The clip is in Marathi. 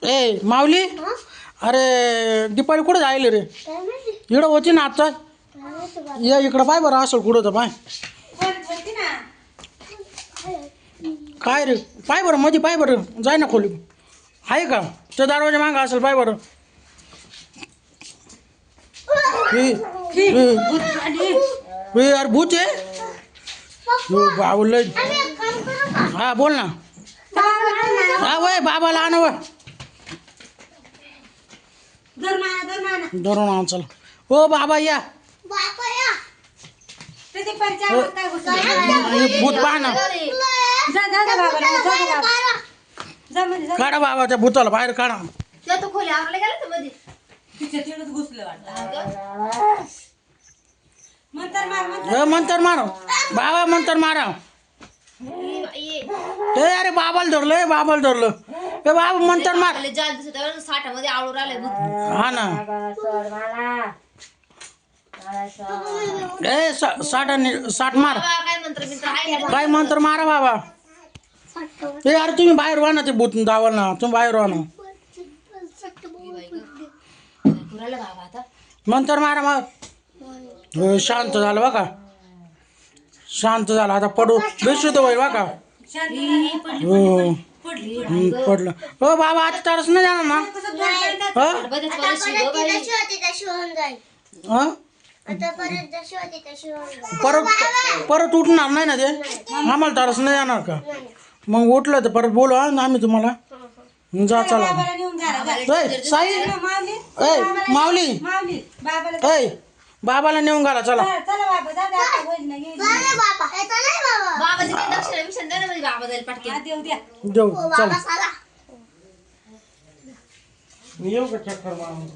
ए माऊली, अरे दीपाली कुठं जायले रे? इकडं होती ना आता. ये इकडं पाय बरं असेल कुठं तर पाय. काय रे पाय बरं मध्ये पाय बरं, जाय ना खोली. आहे का त्या दरवाजा मागं असेल पाय बरं. यार भूत आहे बाबूल. हा बोल ना. हा वय बाबाला आण व धरून आण. चल हो बाबा या. भूत पहा ना. काढा बाबा त्या भूताला बाहेर काढा. मंतर मारो बाबा, मंतर मारा. ए अरे बाबाला धरलं, बाबाला धरलं. ए बाबा मंतर मार. हा ना. ए साठ मार. काय मंत्र मारा बाबा. ए अरे तुम्ही बाहेर व्हा ना, ते भूत दावाल ना. तुम्ही बाहेर व्हा ना. मंत्र मारा मग. शांत झालं बघा, शांत झालं. आता पडू बेशुद्ध होईल बघा. हो पडलं. हो बाबा आता तरच नाही जाणार ना. परत परत उठणार नाही ना ते. आम्हाला तरच नाही जाणार का? मग उठलं तर परत बोलू आम्ही तुम्हाला. जा चला. साई ए माऊली, ए बाबाला नेऊन घाला चला. देऊ चला. येऊ का चक्कर मारून.